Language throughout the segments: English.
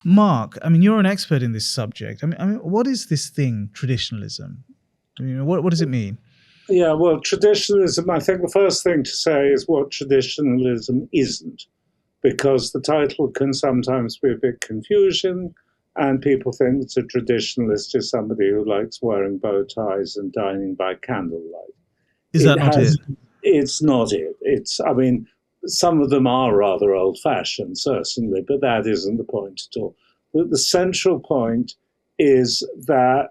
Mark, I mean, you're an expert in this subject. I mean, what is this thing, traditionalism? I mean, what does it mean? Yeah, well, traditionalism, I think the first thing to say is what traditionalism isn't, because the title can sometimes be a bit confusing, and people think that a traditionalist is somebody who likes wearing bow ties and dining by candlelight. Is It that not has, it? it's not it. I mean, some of them are rather old fashioned, certainly, but that isn't the point at all. The central point is the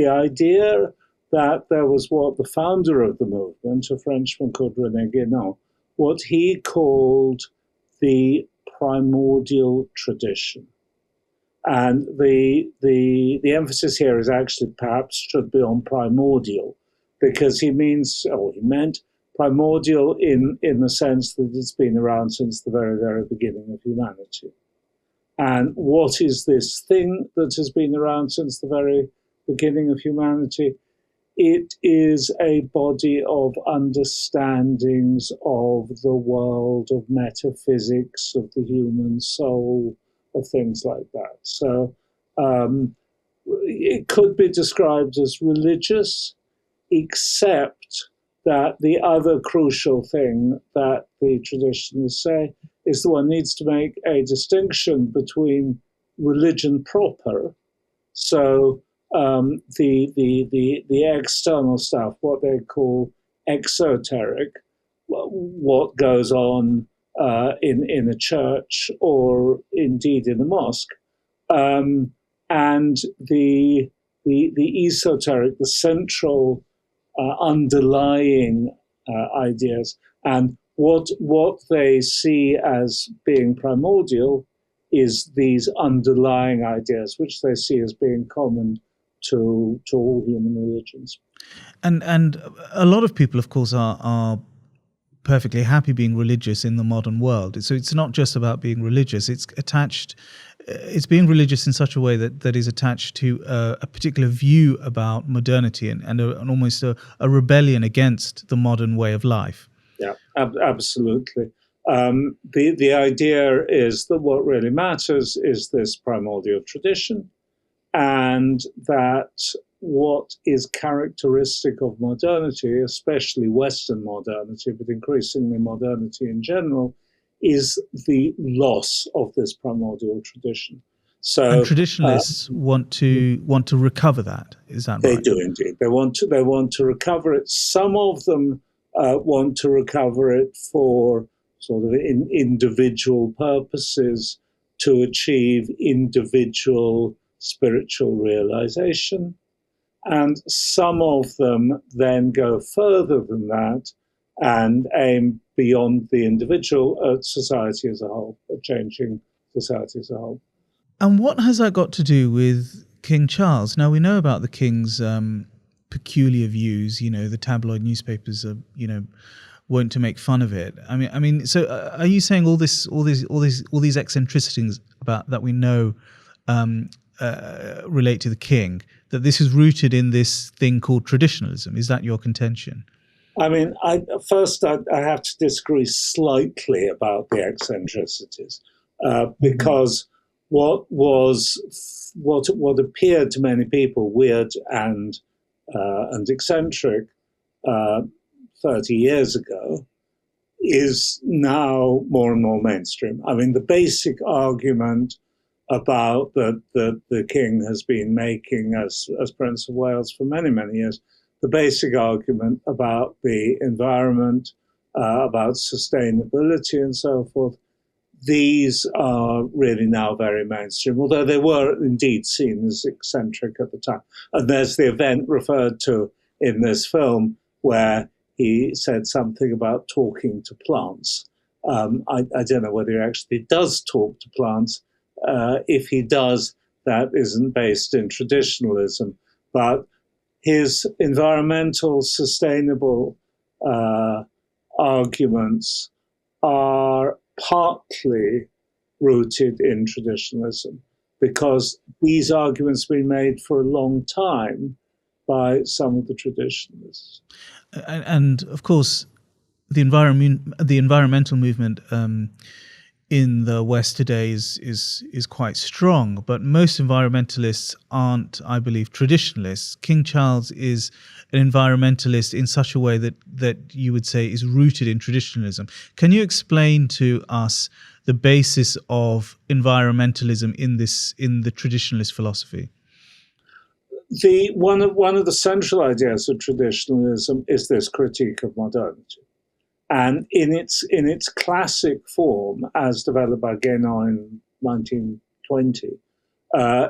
idea that there was what the founder of the movement, a Frenchman called René Guénon, what he called the primordial tradition. And the emphasis here is actually perhaps should be on primordial, because he meant primordial in the sense that it's been around since the very, very beginning of humanity. And what is this thing that has been around since the very beginning of humanity? It is a body of understandings of the world, of metaphysics, of the human soul, of things like that. So um, it could be described as religious, except that the other crucial thing that the traditionalists say is that one needs to make a distinction between religion proper, so the external stuff, what they call exoteric, what goes on in a church or indeed in a mosque, um, and the esoteric, the central underlying ideas, and what they see as being primordial is these underlying ideas, which they see as being common to all human religions. And a lot of people, of course, are perfectly happy being religious in the modern world. So it's not just about being religious. It's attached. It's being religious in such a way that is attached to a particular view about modernity and almost a rebellion against the modern way of life. Yeah, absolutely. The idea is that what really matters is this primordial tradition, and that what is characteristic of modernity, especially Western modernity, but increasingly modernity in general, is the loss of this primordial tradition. And So traditionalists want to recover that. Is that they right? do indeed. They want to recover it. Some of them want to recover it for sort of individual purposes to achieve individual spiritual realization. And some of them then go further than that and aim beyond the individual at society as a whole, at changing society as a whole. And what has that got to do with King Charles? Now we know about the king's peculiar views. You know, the tabloid newspapers are, wont to make fun of it. I mean. So, are you saying all these eccentricities about that we know relate to the king? That this is rooted in this thing called traditionalism? Is that your contention? I mean, I have to disagree slightly about the eccentricities because what appeared to many people weird and eccentric uh, 30 years ago is now more and more mainstream. I mean, the basic argument about that the king has been making as Prince of Wales for many, many years, the basic argument about the environment, about sustainability and so forth, these are really now very mainstream, although they were indeed seen as eccentric at the time. And there's the event referred to in this film where he said something about talking to plants. I don't know whether he actually does talk to plants. If he does, that isn't based in traditionalism. But his environmental, sustainable arguments are partly rooted in traditionalism because these arguments have been made for a long time by some of the traditionalists. And of course, the environmental movement in the West today is quite strong, but most environmentalists aren't, I believe, traditionalists. King Charles is an environmentalist in such a way that you would say is rooted in traditionalism. Can you explain to us the basis of environmentalism in the traditionalist philosophy? One of the central ideas of traditionalism is this critique of modernity. And in its classic form, as developed by Guénon in 1920,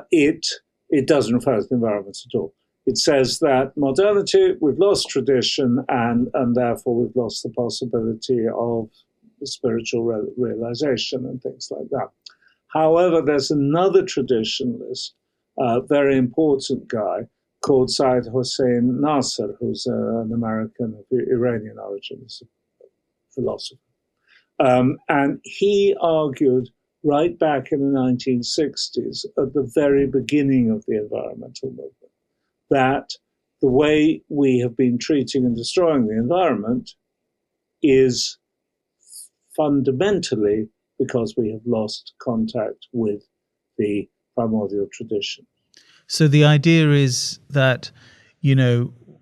it doesn't refer to the environment at all. It says that modernity, we've lost tradition, and therefore we've lost the possibility of spiritual realization and things like that. However, there's another traditionalist, very important guy, called Syed Hossein Nasr, who's an American of Iranian origins, philosopher. And he argued right back in the 1960s, at the very beginning of the environmental movement, that the way we have been treating and destroying the environment is fundamentally because we have lost contact with the primordial tradition. So the idea is that,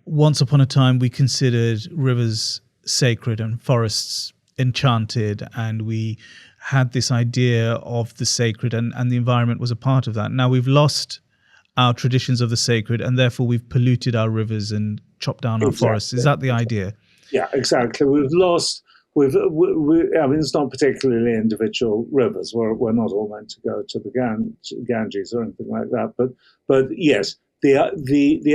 once upon a time we considered rivers sacred and forests enchanted, and we had this idea of the sacred, and the environment was a part of that. Now we've lost our traditions of the sacred, and therefore we've polluted our rivers and chopped down our forests. Is that the idea? Yeah, exactly. We've lost. I mean, it's not particularly individual rivers. We're not all meant to go to the Ganges or anything like that. But yes, the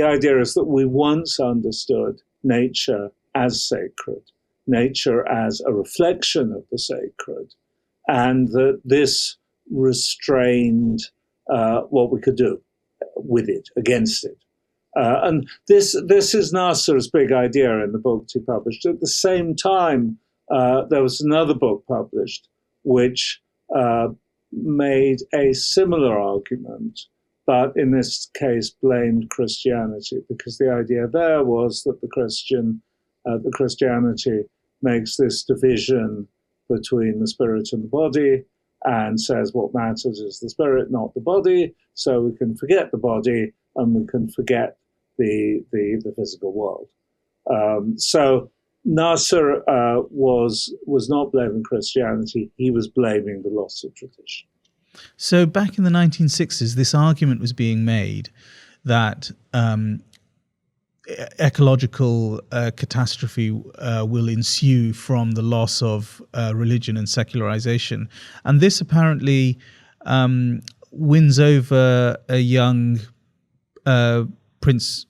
idea is that we once understood nature as sacred, nature as a reflection of the sacred, and that this restrained what we could do with it, against it. And this is Nasser's big idea in the books he published. At the same time, there was another book published which made a similar argument, but in this case blamed Christianity, because the idea there was that the Christianity makes this division between the spirit and the body, and says what matters is the spirit, not the body. So we can forget the body and we can forget the physical world. So Nasser was not blaming Christianity; he was blaming the loss of tradition. So back in the 1960s, this argument was being made that ecological catastrophe will ensue from the loss of religion and secularization, and this apparently wins over a young Prince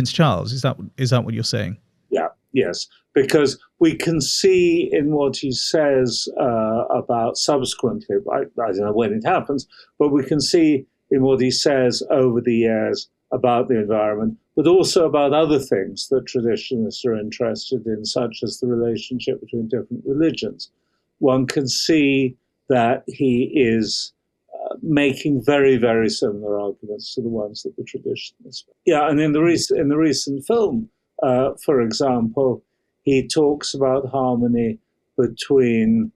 Charles. Is that what you're saying? Yeah. Yes. Because we can see in what he says about subsequently, I don't know when it happens, but we can see in what he says over the years about the environment, but also about other things that traditionalists are interested in, such as the relationship between different religions. One can see that he is making very, very similar arguments to the ones that the traditionalists. Yeah, and in the recent film, for example, he talks about harmony between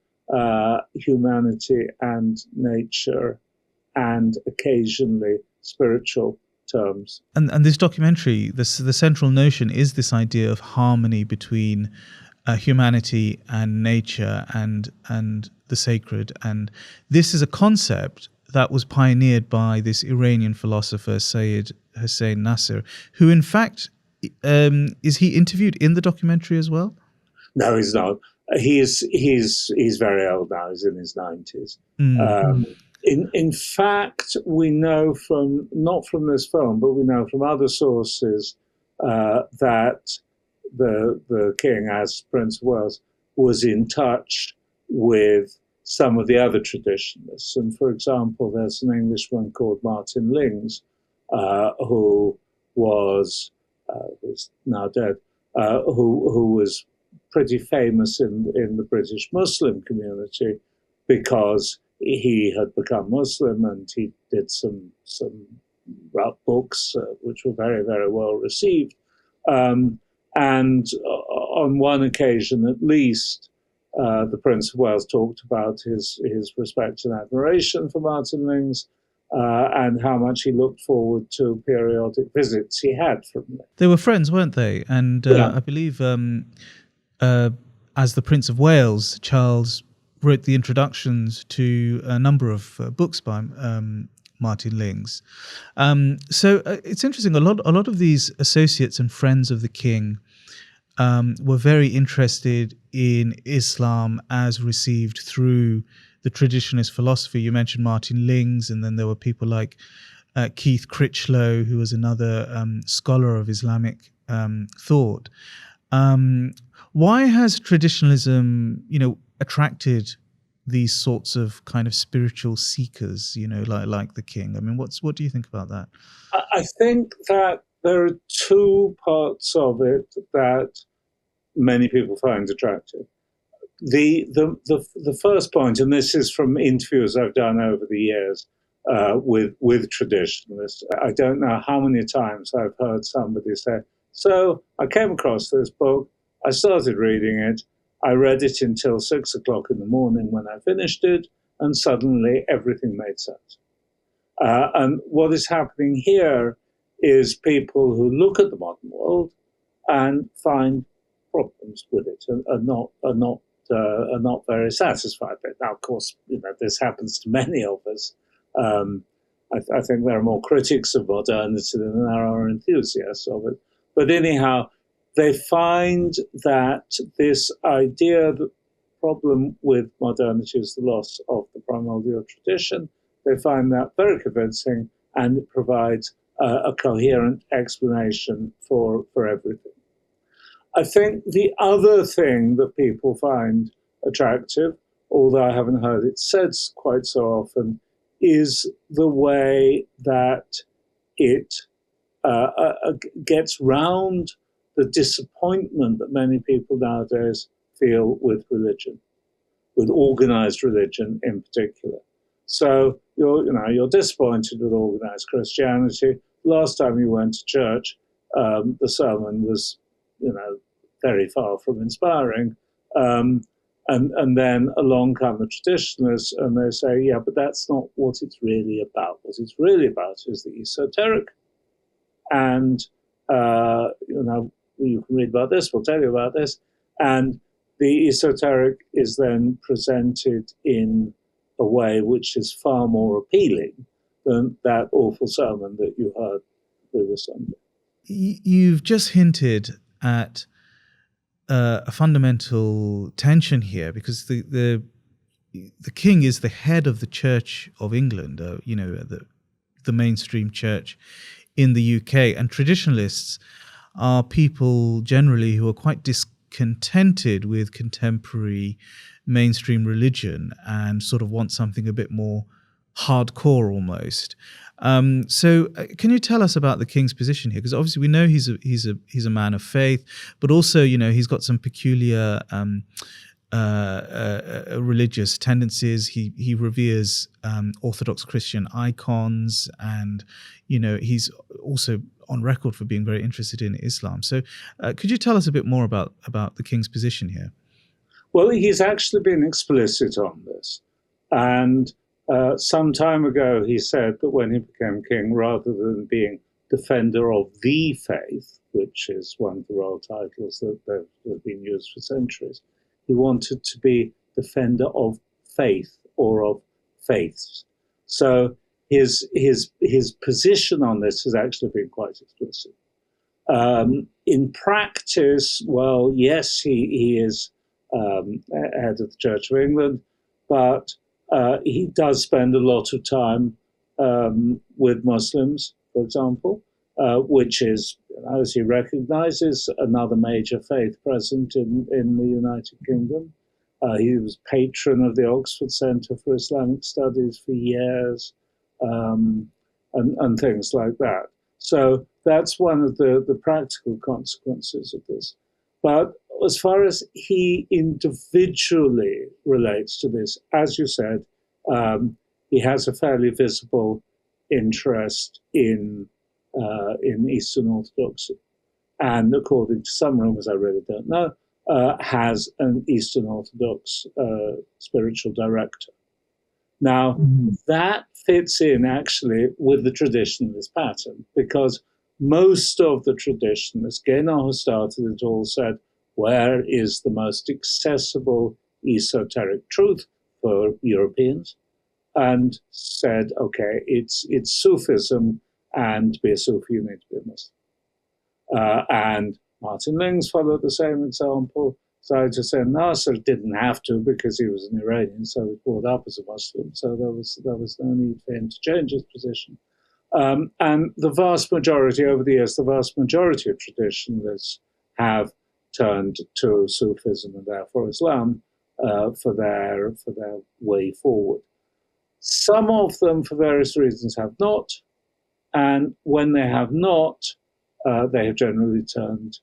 humanity and nature, and occasionally spiritual terms. And this documentary, the central notion is this idea of harmony between humanity and nature and the sacred. And this is a concept that was pioneered by this Iranian philosopher Syed Hossein Nasr, who in fact, is he interviewed in the documentary as well? No, he's not. He's very old now. He's in his 90s. In fact, we know from, not from this film, but we know from other sources that the king, as Prince of Wales, was in touch with some of the other traditionalists. And for example, there's an Englishman called Martin Lings, who was now dead, who was pretty famous in the British Muslim community because he had become Muslim, and he did some books which were very, very well received. And on one occasion, at least, the Prince of Wales talked about his respect and admiration for Martin Lings, and how much he looked forward to periodic visits he had from them. They were friends, weren't they? And I believe as the Prince of Wales, Charles wrote the introductions to a number of books by Martin Lings. So it's interesting. A lot of these associates and friends of the king were very interested in Islam as received through the traditionalist philosophy. You mentioned Martin Lings, and then there were people like Keith Critchlow, who was another scholar of Islamic thought. Why has traditionalism, attracted these sorts of kind of spiritual seekers, like the king? I mean, what do you think about that? I think that there are two parts of it that many people find attractive. The first point, and this is from interviews I've done over the years with traditionalists, I don't know how many times I've heard somebody say, so I came across this book, I started reading it, I read it until 6 o'clock in the morning when I finished it, and suddenly everything made sense. And what is happening here is people who look at the modern world and find problems with it and are not very satisfied with it. Now, of course, this happens to many of us. I think there are more critics of modernity than there are enthusiasts of it. But anyhow, they find that this idea, the problem with modernity is the loss of the primordial tradition. They find that very convincing, and it provides a coherent explanation for everything. I think the other thing that people find attractive, although I haven't heard it said quite so often, is the way that it gets round the disappointment that many people nowadays feel with religion, with organized religion in particular. So you're disappointed with organized Christianity. Last time you went to church, the sermon was, very far from inspiring. And then along come the traditionalists and they say, yeah, but that's not what it's really about. What it's really about is the esoteric. And, you can read about this, we'll tell you about this. And the esoteric is then presented in a way which is far more appealing than that awful sermon that you heard previous Sunday. You've just hinted at a fundamental tension here, because the king is the head of the Church of England, the mainstream church in the UK, and traditionalists are people generally who are quite discontented with contemporary mainstream religion and sort of want something a bit more hardcore almost. So can you tell us about the king's position here? Because obviously we know he's a man of faith, but also he's got some peculiar religious tendencies. He reveres Orthodox Christian icons, and he's also on record for being very interested in Islam. So could you tell us a bit more about the king's position here? Well, he's actually been explicit on this, and some time ago, he said that when he became king, rather than being defender of the faith, which is one of the royal titles that have been used for centuries, he wanted to be defender of faith or of faiths. So his position on this has actually been quite explicit. In practice, well, yes, he is head of the Church of England, but he does spend a lot of time with Muslims, for example, which is, as he recognizes, another major faith present in the United Kingdom. He was patron of the Oxford Centre for Islamic Studies for years, and things like that. So that's one of the practical consequences of this. But as far as he individually relates to this, as you said, he has a fairly visible interest in Eastern Orthodoxy. And according to some rumors, I really don't know, has an Eastern Orthodox spiritual director. Now, that fits in actually with the traditionalist pattern, because most of the traditionalists, Guénon, who started it all, said, where is the most accessible esoteric truth for Europeans? And said, okay, it's Sufism, and to be a Sufi, you need to be a Muslim. And Martin Lings followed the same example. So to say Nasser didn't have to, because he was an Iranian, so he was brought up as a Muslim. So there was no need for him to change his position. And the vast majority over the years, the vast majority of traditionalists have turned to Sufism and therefore Islam for their way forward. Some of them, for various reasons, have not, and when they have not, they have generally turned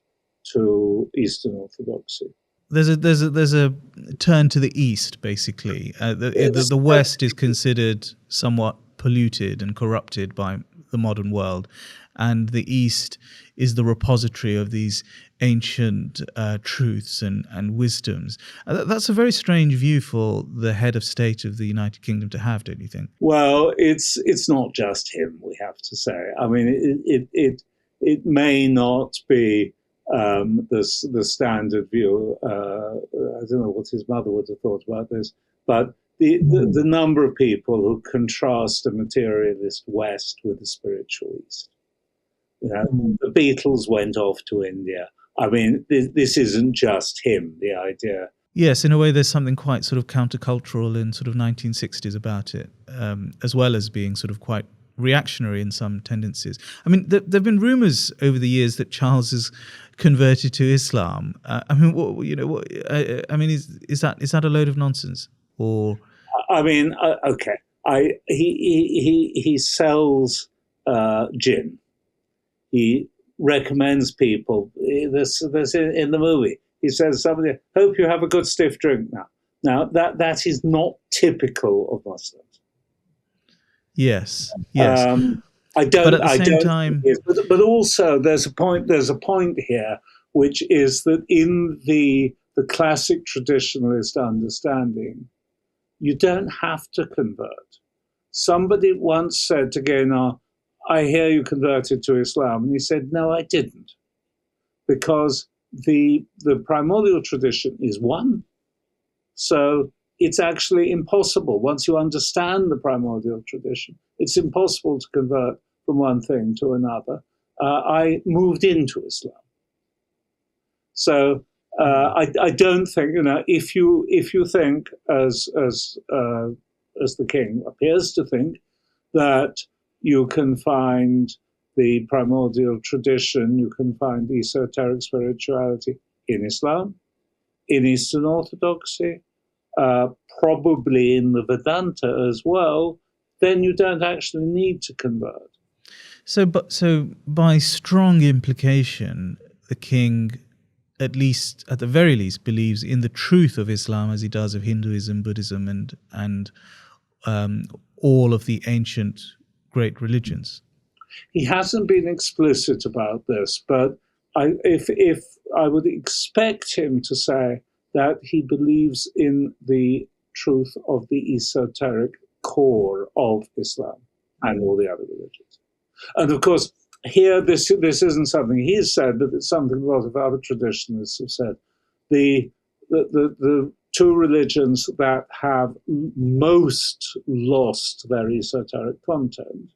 to Eastern Orthodoxy. There's a turn to the east, basically. The West is considered somewhat polluted and corrupted by the modern world, and the East is the repository of these ancient truths and wisdoms. That's a very strange view for the head of state of the United Kingdom to have, don't you think? Well, it's not just him, we have to say. I mean, it may not be the standard view. I don't know what his mother would have thought about this, but the number of people who contrast a materialist West with a spiritual East. You know, the Beatles went off to India. I mean, this isn't just him, the idea. Yes, in a way, there's something quite sort of countercultural in sort of 1960s about it, as well as being sort of quite reactionary in some tendencies. I mean, there have been rumours over the years that Charles has converted to Islam. I mean, is that a load of nonsense? Or I mean, okay, he sells gin. He recommends people. There's in the movie. He says, "Somebody, hope you have a good stiff drink now." Now that is not typical of Muslims. Yes. I don't. But at the same time, but also there's a point. There's a point here, which is that in the classic traditionalist understanding, you don't have to convert. Somebody once said to Guénon, "I hear you converted to Islam," and he said, "No, I didn't, because the primordial tradition is one. So it's actually impossible. Once you understand the primordial tradition, it's impossible to convert from one thing to another. I moved into Islam." So I don't think, if you think as the king appears to think, that you can find the primordial tradition, you can find esoteric spirituality in Islam, in Eastern Orthodoxy, probably in the Vedanta as well, then you don't actually need to convert. So by strong implication, the king, at the very least, believes in the truth of Islam as he does of Hinduism, Buddhism, and all of the ancient great religions. He hasn't been explicit about this, but if I would expect him to say that he believes in the truth of the esoteric core of Islam and all the other religions. And of course, here this isn't something he's said, but it's something a lot of other traditionalists have said. The two religions that have most lost their esoteric content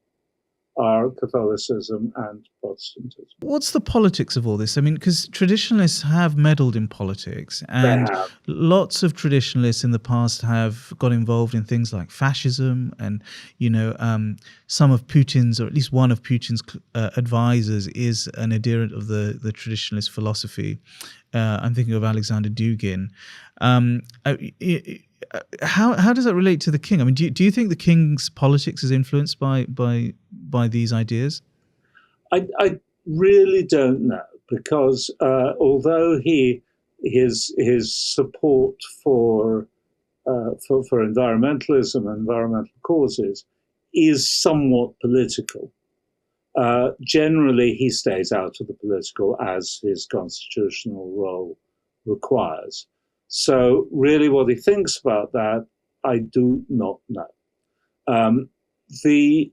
are Catholicism and Protestantism. What's the politics of all this? I mean, because traditionalists have meddled in politics, and lots of traditionalists in the past have got involved in things like fascism, and some of Putin's, or at least one of Putin's advisors, is an adherent of the traditionalist philosophy. I'm thinking of Alexander Dugin. How does that relate to the king? I mean, do you think the king's politics is influenced by these ideas? I really don't know, because although his support for environmentalism and environmental causes is somewhat political, generally he stays out of the political, as his constitutional role requires. So really what he thinks about that, I do not know. The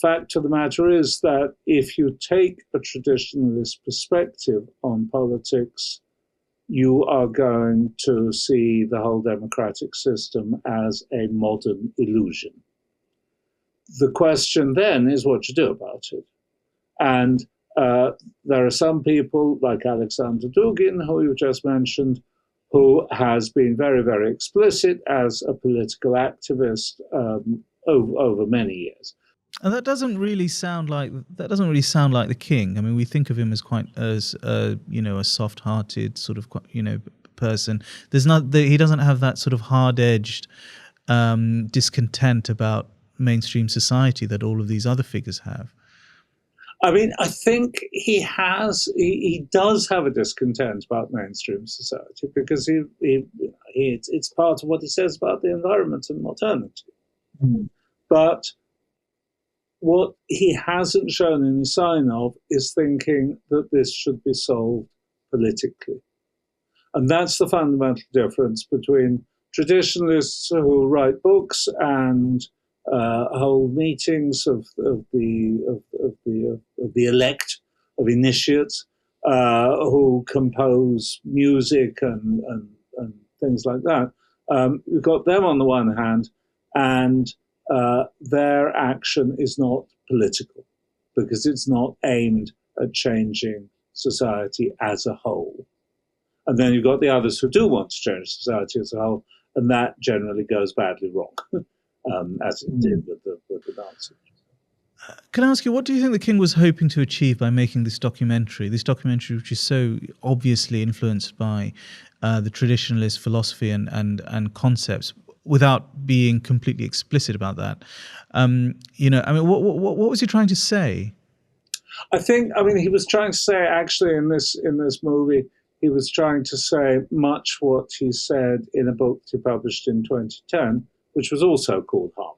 fact of the matter is that if you take a traditionalist perspective on politics, you are going to see the whole democratic system as a modern illusion. The question then is what you do about it. And there are some people like Alexander Dugin, who you just mentioned, who has been very, very explicit as a political activist over many years. And that doesn't really sound like the king. I mean, we think of him as a soft-hearted sort of person. He doesn't have that sort of hard-edged discontent about mainstream society that all of these other figures have. I mean, I think he does have a discontent about mainstream society because it's part of what he says about the environment and modernity. But what he hasn't shown any sign of is thinking that this should be solved politically. And that's the fundamental difference between traditionalists who write books and hold meetings of the elect, of initiates, who compose music and things like that. You've got them on the one hand, and their action is not political because it's not aimed at changing society as a whole. And then you've got the others who do want to change society as a whole, and that generally goes badly wrong, as it did with the Nazis. Can I ask you, what do you think the king was hoping to achieve by making this documentary? This documentary, which is so obviously influenced by the traditionalist philosophy and concepts, without being completely explicit about that. What was he trying to say? He was trying to say, actually, in this movie, he was trying to say much what he said in a book he published in 2010, which was also called Harmony.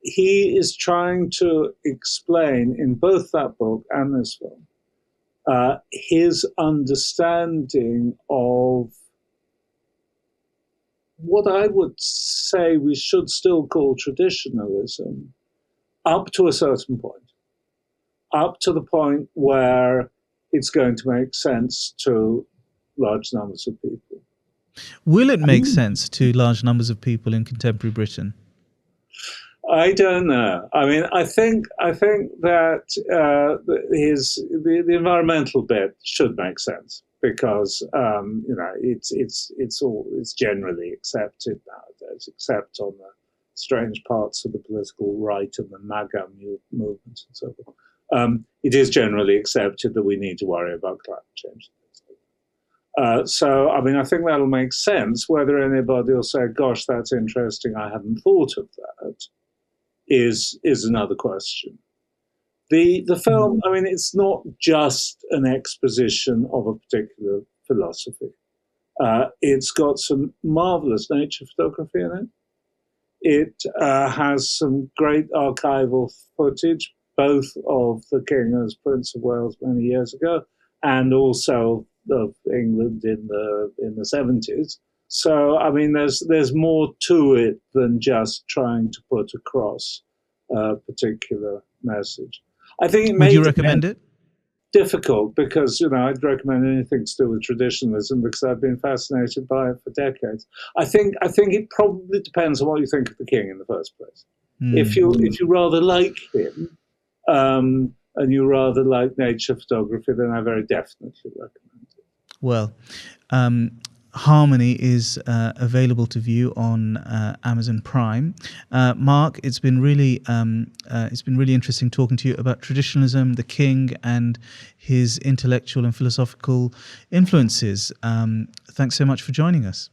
He is trying to explain in both that book and this film his understanding of what I would say we should still call traditionalism up to a certain point, up to the point where it's going to make sense to large numbers of people. Will it make sense to large numbers of people in contemporary Britain? I don't know. I mean, I think that the environmental bit should make sense because it's generally accepted nowadays, except on the strange parts of the political right and the MAGA movement and so forth. It is generally accepted that we need to worry about climate change. So, I mean, I think that'll make sense. Whether anybody will say, "Gosh, that's interesting. I hadn't thought of that," is another question. The film, I mean, it's not just an exposition of a particular philosophy. It's got some marvelous nature photography in it. It has some great archival footage, both of the King as Prince of Wales many years ago, and also of England in the 70s. So, I mean, there's more to it than just trying to put across a particular message. I think it Would you recommend it? Difficult because, I'd recommend anything to do with traditionalism because I've been fascinated by it for decades. I think it probably depends on what you think of the King in the first place. If you rather like him and you rather like nature photography, then I very definitely recommend it. Well, Harmony is available to view on Amazon Prime. Mark, it's been really interesting talking to you about traditionalism, the King, and his intellectual and philosophical influences. Thanks so much for joining us.